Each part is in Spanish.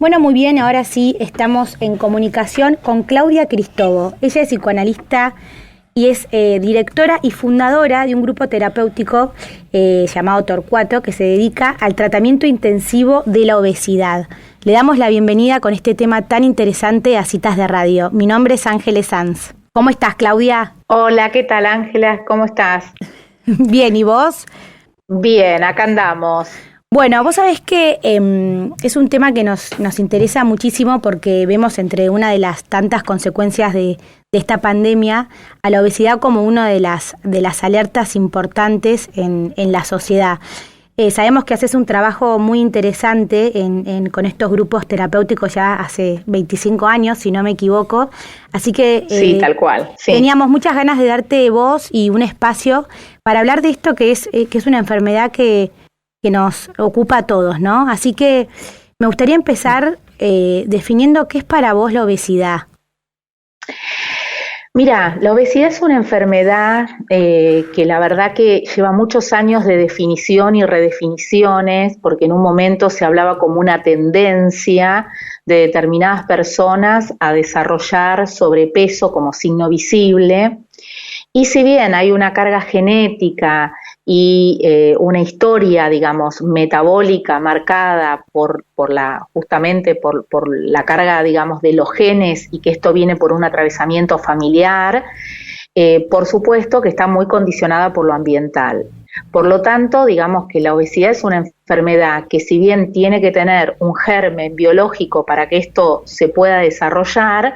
Bueno, muy bien, ahora sí estamos en comunicación con Claudia Cristobo. Ella es psicoanalista y es directora y fundadora de un grupo terapéutico llamado Torcuato, que se dedica al tratamiento intensivo de la obesidad. Le damos la bienvenida con este tema tan interesante a Citas de Radio. Mi nombre es Ángeles Sanz. ¿Cómo estás, Claudia? Hola, ¿qué tal, Ángela? ¿Cómo estás? Bien, ¿y vos? Bien, acá andamos. Bueno, vos sabés que es un tema que nos interesa muchísimo porque vemos entre una de las tantas consecuencias de esta pandemia a la obesidad como una de las alertas importantes en la sociedad. Sabemos que haces un trabajo muy interesante con estos grupos terapéuticos ya hace 25 años, si no me equivoco. Así que sí, tal cual. Sí. Teníamos muchas ganas de darte voz y un espacio para hablar de esto que es una enfermedad que nos ocupa a todos, ¿no? Así que me gustaría empezar definiendo qué es para vos la obesidad. Mira, la obesidad es una enfermedad que la verdad que lleva muchos años de definición y redefiniciones, porque en un momento se hablaba como una tendencia de determinadas personas a desarrollar sobrepeso como signo visible. Y si bien hay una carga genética y una historia, digamos, metabólica marcada justamente por la carga, digamos, de los genes y que esto viene por un atravesamiento familiar, por supuesto que está muy condicionada por lo ambiental. Por lo tanto, digamos que la obesidad es una enfermedad que, si bien tiene que tener un germen biológico para que esto se pueda desarrollar,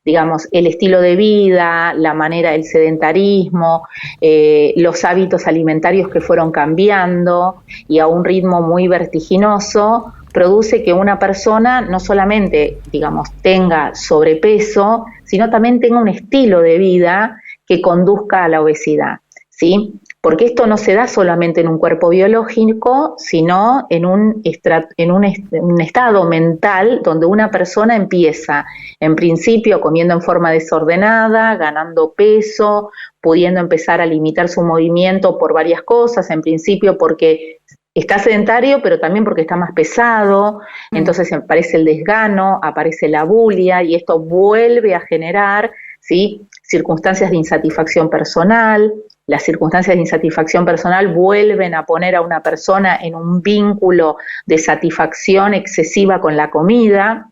digamos, el estilo de vida, la manera del sedentarismo, los hábitos alimentarios que fueron cambiando y a un ritmo muy vertiginoso, produce que una persona no solamente, digamos, tenga sobrepeso, sino también tenga un estilo de vida que conduzca a la obesidad, ¿sí? Porque esto no se da solamente en un cuerpo biológico, sino en un estado mental donde una persona empieza, en principio, comiendo en forma desordenada, ganando peso, pudiendo empezar a limitar su movimiento por varias cosas, en principio porque está sedentario, pero también porque está más pesado, entonces aparece el desgano, aparece la bulia, y esto vuelve a generar, ¿sí?, circunstancias de insatisfacción personal. Las circunstancias de insatisfacción personal vuelven a poner a una persona en un vínculo de satisfacción excesiva con la comida,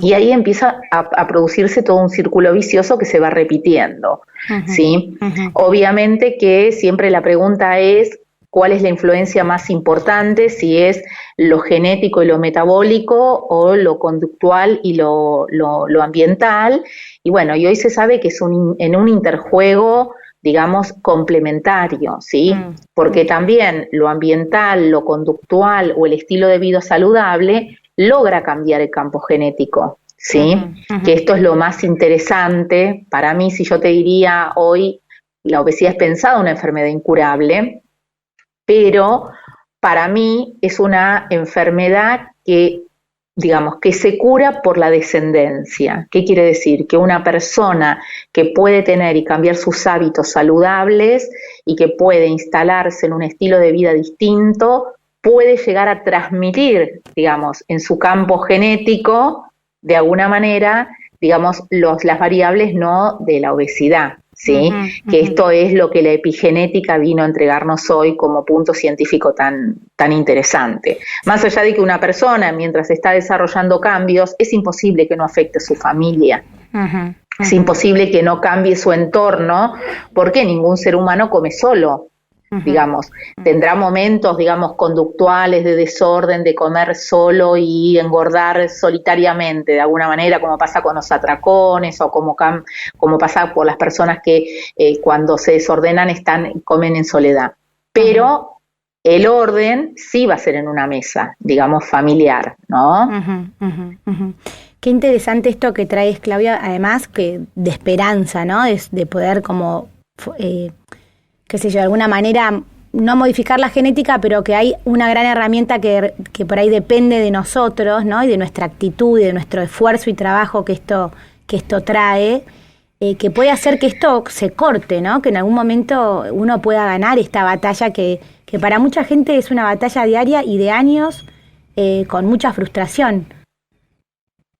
y ahí empieza a producirse todo un círculo vicioso que se va repitiendo, ¿sí? Obviamente que siempre la pregunta es cuál es la influencia más importante, si es lo genético y lo metabólico o lo conductual y lo ambiental. Y bueno, y hoy se sabe que es en un interjuego, digamos, complementario, ¿sí? Porque también lo ambiental, lo conductual o el estilo de vida saludable logra cambiar el campo genético, ¿sí? Que esto es lo más interesante. Para mí, si yo te diría hoy, la obesidad es pensada una enfermedad incurable, pero para mí es una enfermedad que, digamos, que se cura por la descendencia. ¿Qué quiere decir? Que una persona que puede tener y cambiar sus hábitos saludables y que puede instalarse en un estilo de vida distinto, puede llegar a transmitir, digamos, en su campo genético, de alguna manera, digamos, las variables no de la obesidad, ¿sí? Que esto es lo que la epigenética vino a entregarnos hoy como punto científico tan interesante. Más allá de que una persona, mientras está desarrollando cambios, es imposible que no afecte a su familia. Es imposible que no cambie su entorno, porque ningún ser humano come solo. Digamos, tendrá momentos, digamos, conductuales de desorden, de comer solo y engordar solitariamente, de alguna manera, como pasa con los atracones o como pasa por las personas que cuando se desordenan comen en soledad. Pero el orden sí va a ser en una mesa, digamos, familiar, ¿no? Qué interesante esto que traes, Claudia, además que de esperanza, ¿no? De poder como qué sé yo, de alguna manera no modificar la genética, pero que hay una gran herramienta que por ahí depende de nosotros, ¿no? Y de nuestra actitud, y de nuestro esfuerzo y trabajo que esto trae, que puede hacer que esto se corte, ¿no? Que en algún momento uno pueda ganar esta batalla que para mucha gente es una batalla diaria y de años, con mucha frustración.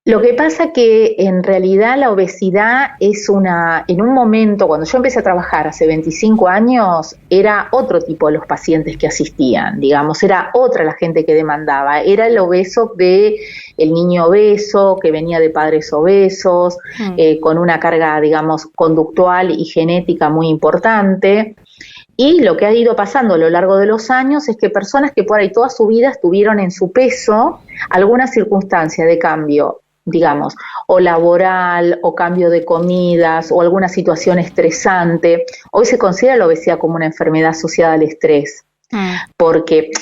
Lo que pasa que en realidad la obesidad en un momento, cuando yo empecé a trabajar hace 25 años, era otro tipo de los pacientes que asistían, digamos, era otra la gente que demandaba, era el obeso el niño obeso, que venía de padres obesos, con una carga, digamos, conductual y genética muy importante. Y lo que ha ido pasando a lo largo de los años es que personas que por ahí toda su vida estuvieron en su peso, alguna circunstancia de cambio, digamos, o laboral, o cambio de comidas, o alguna situación estresante. Hoy se considera la obesidad como una enfermedad asociada al estrés,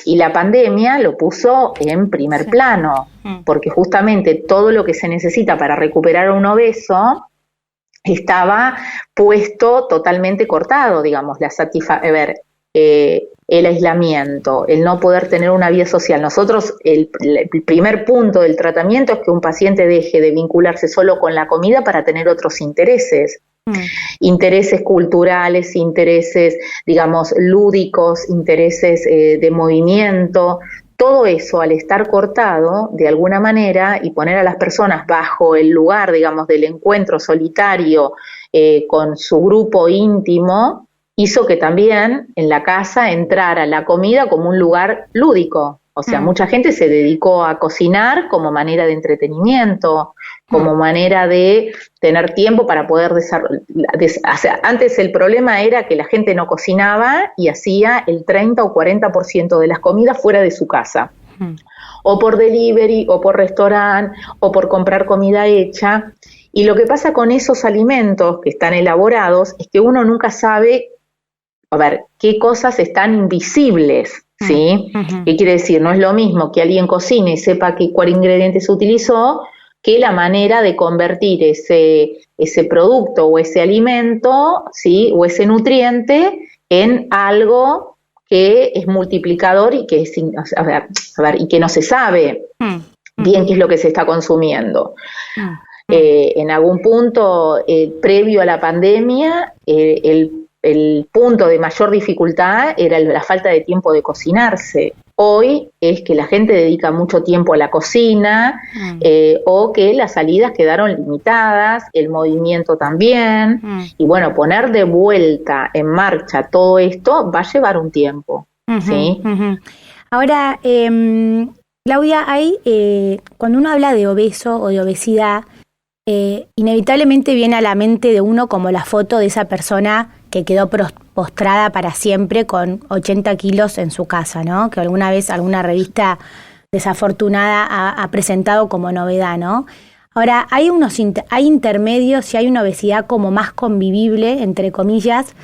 y la pandemia lo puso en primer plano, porque justamente todo lo que se necesita para recuperar a un obeso estaba puesto totalmente cortado, digamos, el aislamiento, el no poder tener una vida social. Nosotros, el primer punto del tratamiento es que un paciente deje de vincularse solo con la comida para tener otros intereses. Intereses culturales, intereses, digamos, lúdicos, intereses de movimiento. Todo eso, al estar cortado de alguna manera y poner a las personas bajo el lugar, digamos, del encuentro solitario con su grupo íntimo, hizo que también en la casa entrara la comida como un lugar lúdico. O sea, mucha gente se dedicó a cocinar como manera de entretenimiento, como manera de tener tiempo para poder desarrollar. O sea, antes el problema era que la gente no cocinaba y hacía el 30 o 40% de las comidas fuera de su casa. O por delivery, o por restaurante, o por comprar comida hecha. Y lo que pasa con esos alimentos que están elaborados es que uno nunca sabe, qué cosas están invisibles, ¿sí? ¿Qué quiere decir? No es lo mismo que alguien cocine y sepa cuál ingrediente se utilizó, que la manera de convertir ese producto o ese alimento, ¿sí? O ese nutriente en algo que es multiplicador y que y que no se sabe bien qué es lo que se está consumiendo. En algún punto, previo a la pandemia, el punto de mayor dificultad era la falta de tiempo de cocinarse. Hoy es que la gente dedica mucho tiempo a la cocina, o que las salidas quedaron limitadas, el movimiento también, y bueno, poner de vuelta en marcha todo esto va a llevar un tiempo, ¿sí? Ahora, Claudia, cuando uno habla de obeso o de obesidad, inevitablemente viene a la mente de uno como la foto de esa persona que quedó postrada para siempre con 80 kilos en su casa, ¿no? Que alguna vez alguna revista desafortunada ha presentado como novedad, ¿no? Ahora, hay intermedios y hay una obesidad como más convivible, entre comillas,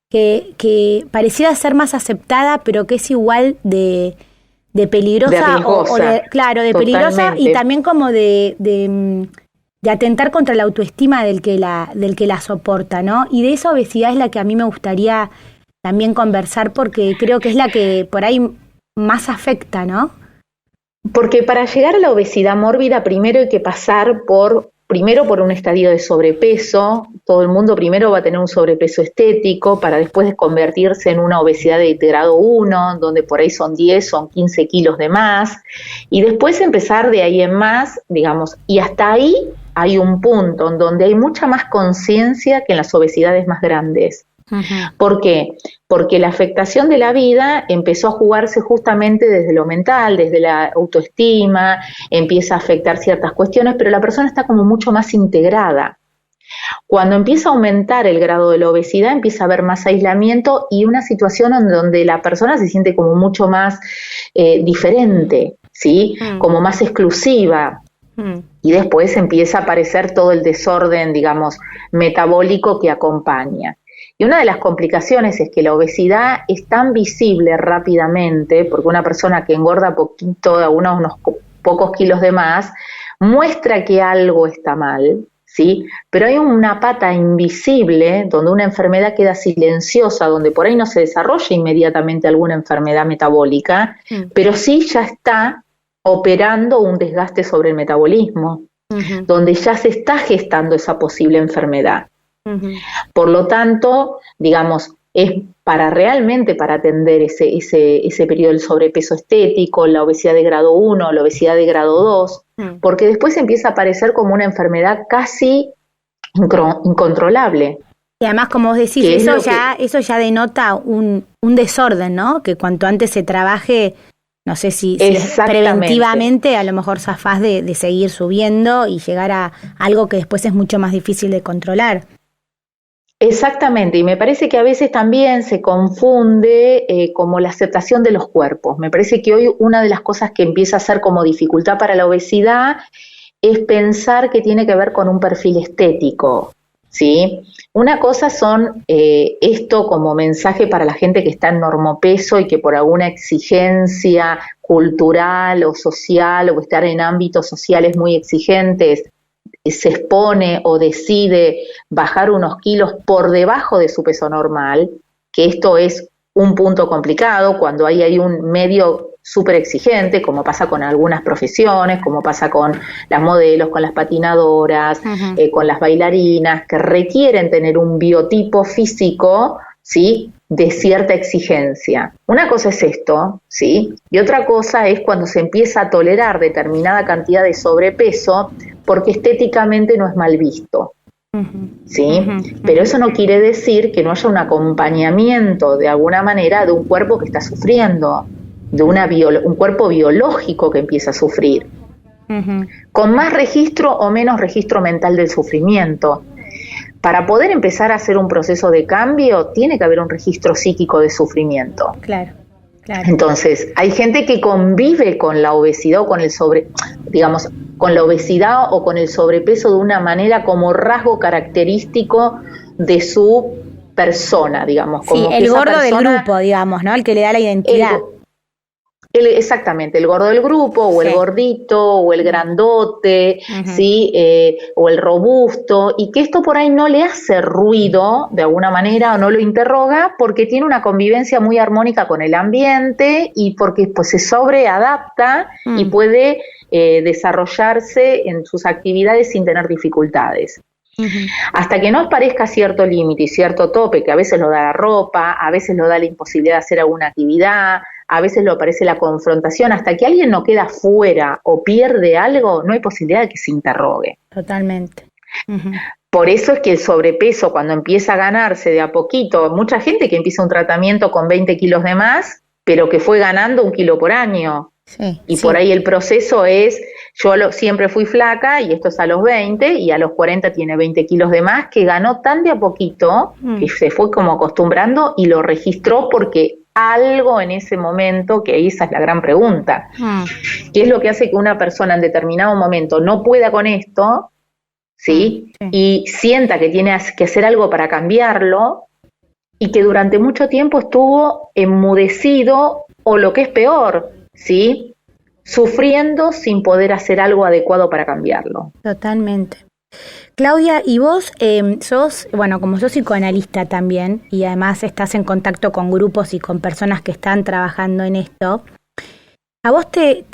que pareciera ser más aceptada, pero que es igual de peligrosa. De riesgosa. De peligrosa y también como de atentar contra la autoestima del que la soporta, ¿no? Y de esa obesidad es la que a mí me gustaría también conversar, porque creo que es la que por ahí más afecta, ¿no? Porque para llegar a la obesidad mórbida primero hay que pasar por un estadio de sobrepeso. Todo el mundo primero va a tener un sobrepeso estético para después convertirse en una obesidad de grado 1, donde por ahí son 10, son 15 kilos de más, y después empezar de ahí en más, digamos, y hasta ahí hay un punto en donde hay mucha más conciencia que en las obesidades más grandes. ¿Por qué? Porque la afectación de la vida empezó a jugarse justamente desde lo mental, desde la autoestima, empieza a afectar ciertas cuestiones, pero la persona está como mucho más integrada. Cuando empieza a aumentar el grado de la obesidad, empieza a haber más aislamiento y una situación en donde la persona se siente como mucho más diferente, ¿sí? Como más exclusiva. Y después empieza a aparecer todo el desorden, digamos, metabólico que acompaña. Y una de las complicaciones es que la obesidad es tan visible rápidamente, porque una persona que engorda poquito, unos pocos kilos de más, muestra que algo está mal, ¿sí? Pero hay una pata invisible donde una enfermedad queda silenciosa, donde por ahí no se desarrolla inmediatamente alguna enfermedad metabólica, pero sí ya está operando un desgaste sobre el metabolismo, donde ya se está gestando esa posible enfermedad. Por lo tanto, digamos, es para atender ese periodo del sobrepeso estético, la obesidad de grado 1, la obesidad de grado 2, porque después empieza a aparecer como una enfermedad casi incontrolable. Y además, como vos decís, eso ya denota un desorden, ¿no? Que cuanto antes se trabaje, no sé si preventivamente, a lo mejor zafás de seguir subiendo y llegar a algo que después es mucho más difícil de controlar. Exactamente, y me parece que a veces también se confunde como la aceptación de los cuerpos. Me parece que hoy una de las cosas que empieza a ser como dificultad para la obesidad es pensar que tiene que ver con un perfil estético, ¿sí? Una cosa son esto como mensaje para la gente que está en normopeso y que por alguna exigencia cultural o social o estar en ámbitos sociales muy exigentes se expone o decide bajar unos kilos por debajo de su peso normal, que esto es un punto complicado cuando hay un medio súper exigente, como pasa con algunas profesiones, como pasa con las modelos, con las patinadoras, con las bailarinas, que requieren tener un biotipo físico, ¿sí?, de cierta exigencia. Una cosa es esto, ¿sí?, y otra cosa es cuando se empieza a tolerar determinada cantidad de sobrepeso porque estéticamente no es mal visto, ¿sí? Pero eso no quiere decir que no haya un acompañamiento de alguna manera de un cuerpo que está sufriendo, de un cuerpo biológico que empieza a sufrir, con más registro o menos registro mental del sufrimiento. Para poder empezar a hacer un proceso de cambio, tiene que haber un registro psíquico de sufrimiento. Claro. Entonces, hay gente que convive con la obesidad o con con la obesidad o con el sobrepeso de una manera como rasgo característico de su persona, digamos. Como sí, el gordo del grupo, digamos, ¿no? El que le da la identidad. Exactamente, el gordo del grupo, o el gordito, o el grandote, ¿sí? O el robusto, y que esto por ahí no le hace ruido de alguna manera o no lo interroga porque tiene una convivencia muy armónica con el ambiente y porque pues se sobreadapta y puede desarrollarse en sus actividades sin tener dificultades. Hasta que no aparezca cierto límite y cierto tope, que a veces lo da la ropa, a veces lo da la imposibilidad de hacer alguna actividad, a veces lo aparece la confrontación, hasta que alguien no queda fuera o pierde algo, no hay posibilidad de que se interrogue. Totalmente. Por eso es que el sobrepeso, cuando empieza a ganarse de a poquito, mucha gente que empieza un tratamiento con 20 kilos de más, pero que fue ganando 1 kilo por año. Por ahí el proceso es, siempre fui flaca y esto es a los 20 y a los 40 tiene 20 kilos de más, que ganó tan de a poquito que se fue como acostumbrando y lo registró porque algo en ese momento, que esa es la gran pregunta, ¿qué es lo que hace que una persona en determinado momento no pueda con esto, ¿sí? Y sienta que tiene que hacer algo para cambiarlo y que durante mucho tiempo estuvo enmudecido o lo que es peor, ¿sí?, sufriendo sin poder hacer algo adecuado para cambiarlo? Totalmente. Claudia, y vos como sos psicoanalista también, y además estás en contacto con grupos y con personas que están trabajando en esto, ¿a vos te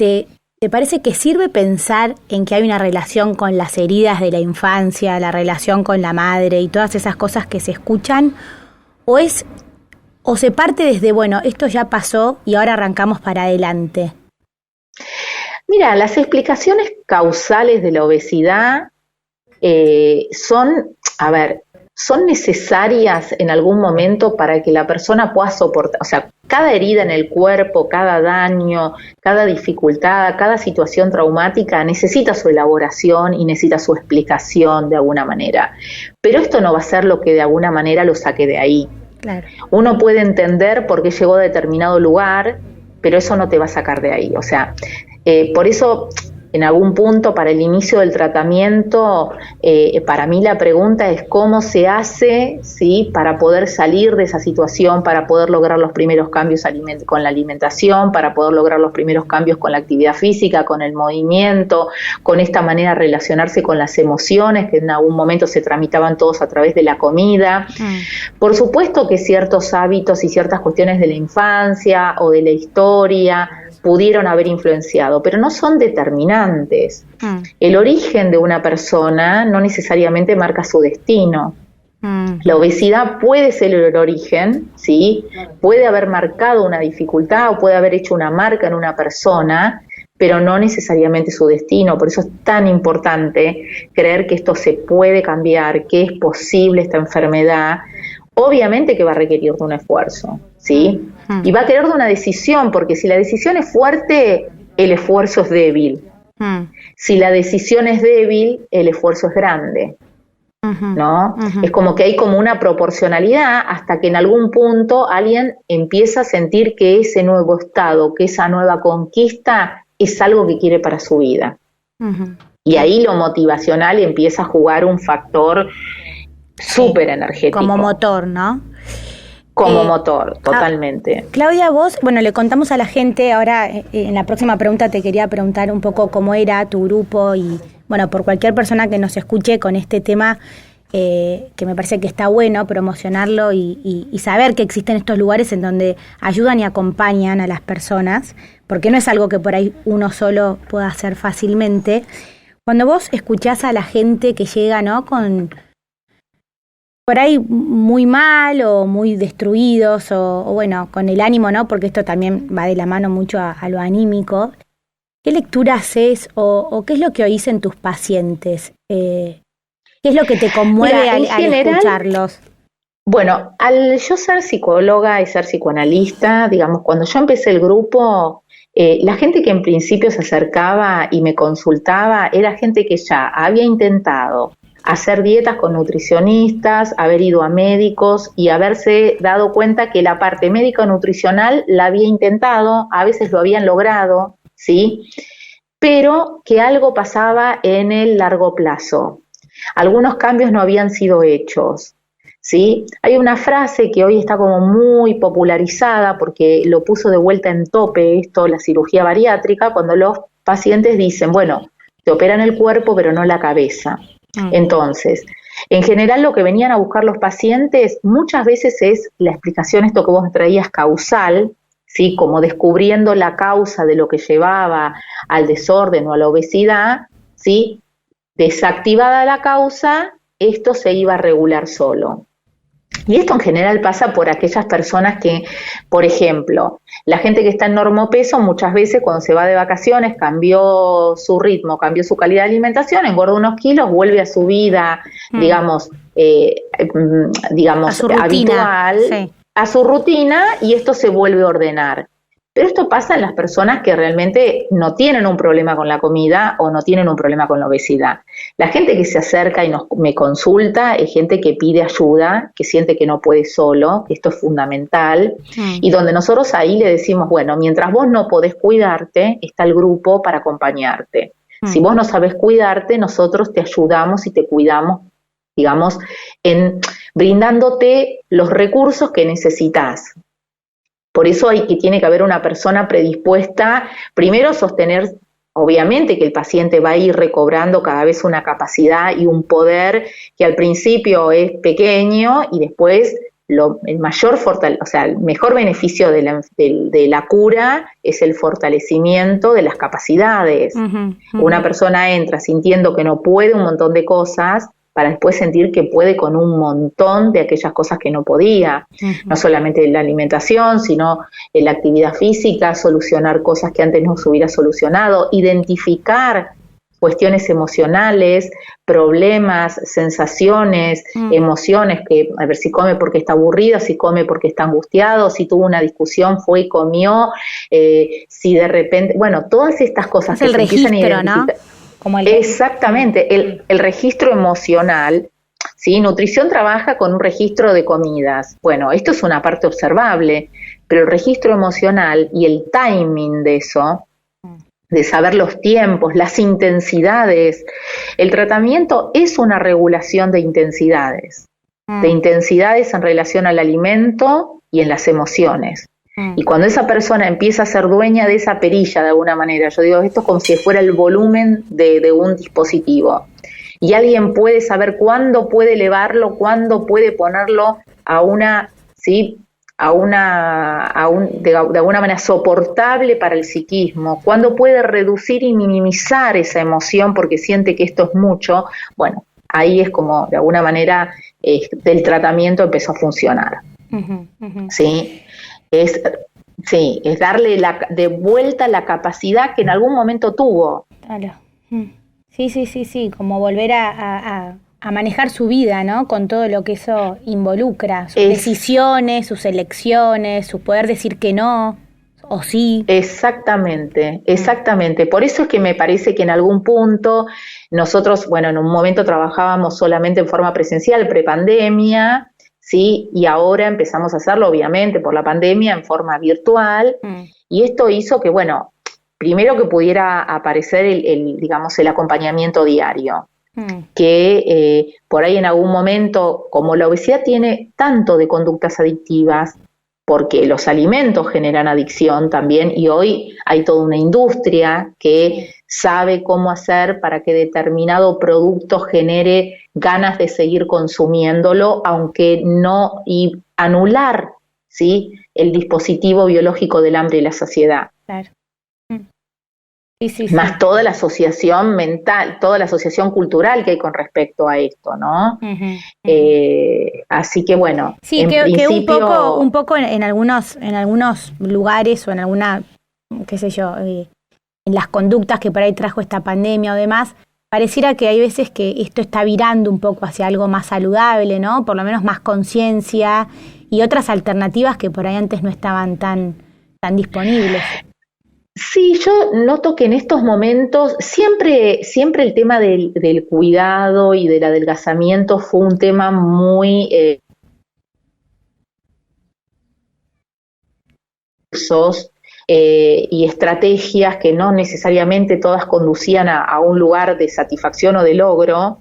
parece que sirve pensar en que hay una relación con las heridas de la infancia, la relación con la madre y todas esas cosas que se escuchan? ¿O se parte desde, esto ya pasó y ahora arrancamos para adelante? Mira, las explicaciones causales de la obesidad son necesarias en algún momento para que la persona pueda soportar, o sea, cada herida en el cuerpo, cada daño, cada dificultad, cada situación traumática necesita su elaboración y necesita su explicación de alguna manera. Pero esto no va a ser lo que de alguna manera lo saque de ahí. Claro. Uno puede entender por qué llegó a determinado lugar, pero eso no te va a sacar de ahí. O sea, por eso, en algún punto, para el inicio del tratamiento, para mí la pregunta es cómo se hace, ¿sí?, para poder salir de esa situación, para poder lograr los primeros cambios con la alimentación, para poder lograr los primeros cambios con la actividad física, con el movimiento, con esta manera de relacionarse con las emociones, que en algún momento se tramitaban todos a través de la comida. Por supuesto que ciertos hábitos y ciertas cuestiones de la infancia o de la historia pudieron haber influenciado, pero no son determinantes. El origen de una persona no necesariamente marca su destino, La obesidad puede ser el origen, ¿sí? Puede haber marcado una dificultad o puede haber hecho una marca en una persona, pero no necesariamente su destino. Por eso es tan importante creer que esto se puede cambiar, que es posible esta enfermedad. Obviamente que va a requerir de un esfuerzo, ¿sí? Y va a querer de una decisión, porque si la decisión es fuerte, el esfuerzo es débil. Si la decisión es débil, el esfuerzo es grande. ¿No? Es como que hay como una proporcionalidad hasta que en algún punto alguien empieza a sentir que ese nuevo estado, que esa nueva conquista es algo que quiere para su vida. Y ahí lo motivacional empieza a jugar un factor súper energético. Como motor, ¿no? Como motor, totalmente. Claudia, vos, bueno, le contamos a la gente, ahora en la próxima pregunta te quería preguntar un poco cómo era tu grupo y, bueno, por cualquier persona que nos escuche con este tema, que me parece que está bueno promocionarlo y saber que existen estos lugares en donde ayudan y acompañan a las personas, porque no es algo que por ahí uno solo pueda hacer fácilmente. Cuando vos escuchás a la gente que llega, ¿no?, con por ahí muy mal o muy destruidos o bueno, con el ánimo, ¿no?, porque esto también va de la mano mucho a lo anímico. ¿Qué lectura haces o qué es lo que oís en tus pacientes? ¿Qué es lo que te conmueve al escucharlos? Bueno, al yo ser psicóloga y ser psicoanalista, digamos, cuando yo empecé el grupo, la gente que en principio se acercaba y me consultaba era gente que ya había intentado hacer dietas con nutricionistas, haber ido a médicos y haberse dado cuenta que la parte médico-nutricional la había intentado, a veces lo habían logrado, ¿sí? Pero que algo pasaba en el largo plazo. Algunos cambios no habían sido hechos, ¿sí? Hay una frase que hoy está como muy popularizada porque lo puso de vuelta en tope esto, la cirugía bariátrica, cuando los pacientes dicen, bueno, te operan el cuerpo pero no la cabeza. Entonces, en general lo que venían a buscar los pacientes muchas veces es la explicación, esto que vos traías, causal, ¿sí? Como descubriendo la causa de lo que llevaba al desorden o a la obesidad, ¿sí? Desactivada la causa, esto se iba a regular solo. Y esto en general pasa por aquellas personas que, por ejemplo, la gente que está en normopeso muchas veces cuando se va de vacaciones cambió su ritmo, cambió su calidad de alimentación, engorda unos kilos, vuelve a su vida, digamos, a su rutina, habitual, sí, a su rutina, y esto se vuelve a ordenar. Pero esto pasa en las personas que realmente no tienen un problema con la comida o no tienen un problema con la obesidad. La gente que se acerca y me consulta es gente que pide ayuda, que siente que no puede solo, que esto es fundamental, y donde nosotros ahí le decimos, bueno, mientras vos no podés cuidarte, está el grupo para acompañarte. Si vos no sabés cuidarte, nosotros te ayudamos y te cuidamos, digamos, brindándote los recursos que necesitas. Por eso tiene que haber una persona predispuesta, primero sostener, obviamente que el paciente va a ir recobrando cada vez una capacidad y un poder que al principio es pequeño y después el mejor beneficio de la cura es el fortalecimiento de las capacidades. Una persona entra sintiendo que no puede un montón de cosas, para después sentir que puede con un montón de aquellas cosas que no podía, no solamente la alimentación, sino la actividad física, solucionar cosas que antes no se hubiera solucionado, identificar cuestiones emocionales, problemas, sensaciones, emociones, que a ver si come porque está aburrido, si come porque está angustiado, si tuvo una discusión, fue y comió, si de repente, bueno, todas estas cosas es que el se registro, empiezan a identificar, ¿no? Exactamente, el registro emocional, ¿sí? Nutrición trabaja con un registro de comidas. Bueno, esto es una parte observable, pero el registro emocional y el timing de eso, de saber los tiempos, las intensidades, el tratamiento es una regulación de intensidades en relación al alimento y en las emociones. Y cuando esa persona empieza a ser dueña de esa perilla de alguna manera, yo digo, esto es como si fuera el volumen de un dispositivo. Y alguien puede saber cuándo puede elevarlo, cuándo puede ponerlo a una, ¿sí? De alguna manera soportable para el psiquismo, cuándo puede reducir y minimizar esa emoción porque siente que esto es mucho. Bueno, ahí es como, de alguna manera, el tratamiento empezó a funcionar. ¿Sí? Es darle de vuelta la capacidad que en algún momento tuvo. Claro. Sí, como volver a manejar su vida, ¿no? Con todo lo que eso involucra, sus decisiones, sus elecciones, su poder decir que no o sí. Exactamente. Por eso es que me parece que en algún punto nosotros, bueno, en un momento trabajábamos solamente en forma presencial, prepandemia, ¿sí? Y ahora empezamos a hacerlo, obviamente, por la pandemia, en forma virtual, y esto hizo que, bueno, primero que pudiera aparecer digamos, el acompañamiento diario, que por ahí en algún momento, como la obesidad tiene tanto de conductas adictivas, porque los alimentos generan adicción también, y hoy hay toda una industria que sabe cómo hacer para que determinado producto genere ganas de seguir consumiéndolo, aunque no, y anular, ¿sí?, el dispositivo biológico del hambre y la saciedad. Claro. Más toda la asociación mental, toda la asociación cultural que hay con respecto a esto, ¿no? Así que bueno, sí, que un poco en algunos lugares o en alguna, qué sé yo, en las conductas que por ahí trajo esta pandemia o demás, pareciera que hay veces que esto está virando un poco hacia algo más saludable, ¿no? Por lo menos más conciencia y otras alternativas que por ahí antes no estaban tan disponibles. Sí, yo noto que en estos momentos siempre el tema del cuidado y del adelgazamiento fue un tema muy y estrategias que no necesariamente todas conducían a un lugar de satisfacción o de logro.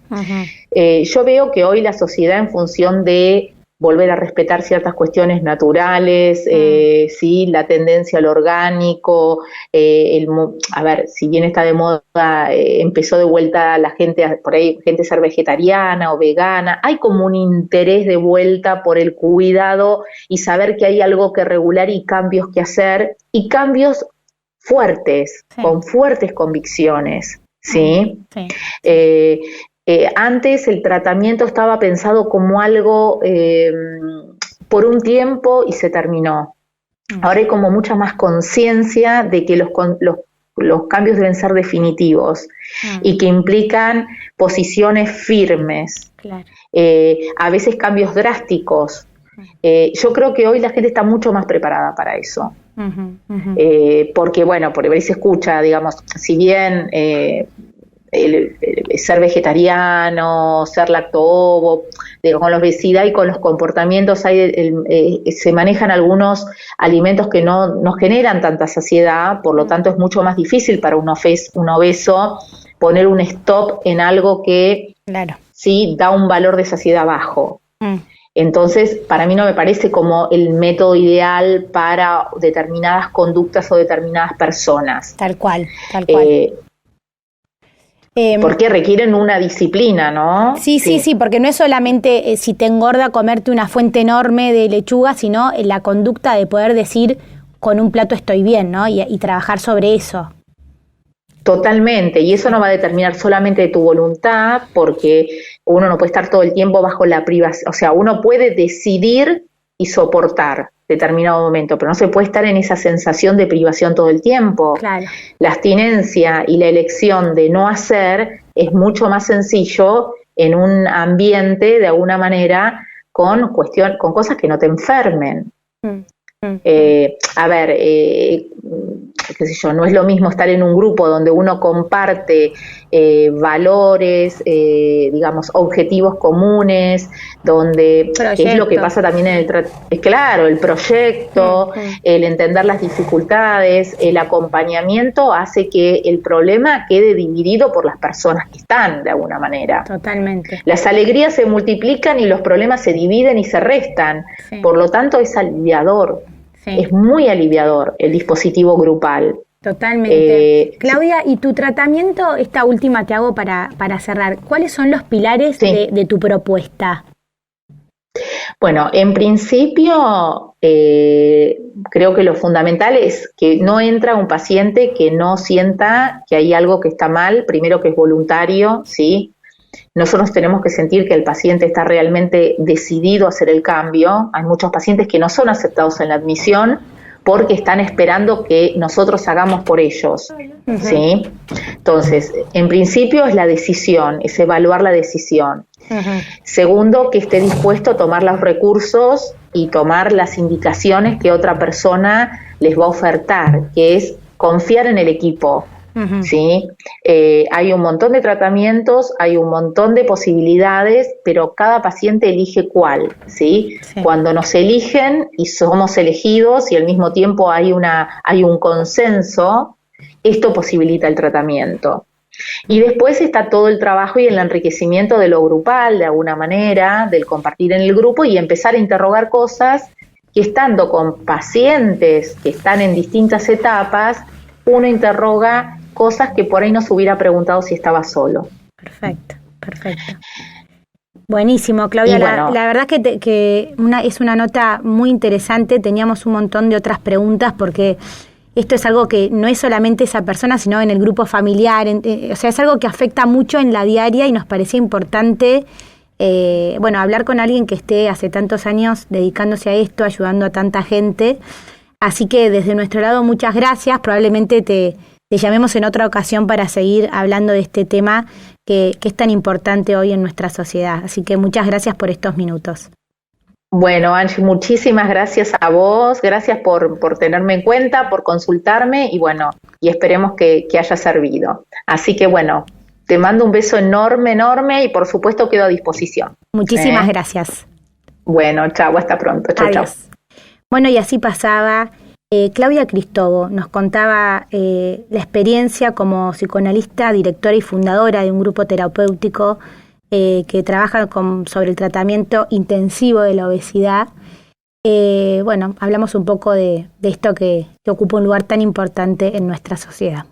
Yo veo que hoy la sociedad, en función de volver a respetar ciertas cuestiones naturales, sí, la tendencia al orgánico, a ver, si bien está de moda, empezó de vuelta la gente, por ahí, gente ser vegetariana o vegana, hay como un interés de vuelta por el cuidado y saber que hay algo que regular y cambios que hacer, y cambios fuertes, con fuertes convicciones, ¿sí? Antes el tratamiento estaba pensado como algo por un tiempo y se terminó. Ahora hay como mucha más conciencia de que los cambios deben ser definitivos y que implican posiciones firmes, claro. A veces cambios drásticos. Yo creo que hoy la gente está mucho más preparada para eso. Porque, bueno, por ahí se escucha, digamos, si bien el ser vegetariano, ser lacto-ovo, con la obesidad y con los comportamientos se manejan algunos alimentos que no generan tanta saciedad, por lo tanto es mucho más difícil para un obeso poner un stop en algo que claro, sí da un valor de saciedad bajo. Entonces, para mí no me parece como el método ideal para determinadas conductas o determinadas personas. Tal cual. Porque requieren una disciplina, ¿no? Sí, porque no es solamente si te engorda comerte una fuente enorme de lechuga, sino la conducta de poder decir con un plato estoy bien, ¿no? Y trabajar sobre eso. Totalmente, y eso no va a determinar solamente de tu voluntad, porque uno no puede estar todo el tiempo bajo la privacidad, o sea, uno puede decidir y soportar determinado momento, pero no se puede estar en esa sensación de privación todo el tiempo. Claro. La abstinencia y la elección de no hacer es mucho más sencillo en un ambiente, de alguna manera, con cosas que no te enfermen. A ver, qué sé yo, no es lo mismo estar en un grupo donde uno comparte valores, digamos, objetivos comunes, donde es lo que pasa también es claro, el proyecto, el entender las dificultades, el acompañamiento hace que el problema quede dividido por las personas que están, de alguna manera. Totalmente. Las alegrías se multiplican y los problemas se dividen y se restan, por lo tanto es aliviador. Es muy aliviador el dispositivo grupal. Totalmente. Claudia, ¿y tu tratamiento, esta última te hago para cerrar, cuáles son los pilares de tu propuesta? Bueno, en principio creo que lo fundamental es que no entra un paciente que no sienta que hay algo que está mal, primero que es voluntario, ¿sí? nosotros tenemos que sentir que el paciente está realmente decidido a hacer el cambio. Hay muchos pacientes que no son aceptados en la admisión porque están esperando que nosotros hagamos por ellos, ¿sí? Entonces, en principio es la decisión, es evaluar la decisión. Segundo, que esté dispuesto a tomar los recursos y tomar las indicaciones que otra persona les va a ofertar, que es confiar en el equipo. ¿Sí? Hay un montón de tratamientos, hay un montón de posibilidades, pero cada paciente elige cuál, ¿sí? Sí. Cuando nos eligen y somos elegidos y al mismo tiempo hay un consenso, esto posibilita el tratamiento. Y después está todo el trabajo y el enriquecimiento de lo grupal, de alguna manera, del compartir en el grupo y empezar a interrogar cosas que, estando con pacientes que están en distintas etapas, uno interroga cosas que por ahí no se hubiera preguntado si estaba solo. Perfecto. Buenísimo, Claudia. Bueno, la verdad que es una nota muy interesante. Teníamos un montón de otras preguntas porque esto es algo que no es solamente esa persona, sino en el grupo familiar. O sea, es algo que afecta mucho en la diaria y nos parecía importante, hablar con alguien que esté hace tantos años dedicándose a esto, ayudando a tanta gente. Así que desde nuestro lado, muchas gracias. Probablemente te llamemos en otra ocasión para seguir hablando de este tema que es tan importante hoy en nuestra sociedad. Así que muchas gracias por estos minutos. Bueno, Angie, muchísimas gracias a vos, gracias por tenerme en cuenta, por consultarme y esperemos que haya servido. Así que te mando un beso enorme y por supuesto quedo a disposición. Muchísimas gracias. Bueno, chao, hasta pronto. Chao. Bueno, y así pasaba. Claudia Cristobo nos contaba la experiencia como psicoanalista, directora y fundadora de un grupo terapéutico que trabaja sobre el tratamiento intensivo de la obesidad. Hablamos un poco de esto que ocupa un lugar tan importante en nuestra sociedad.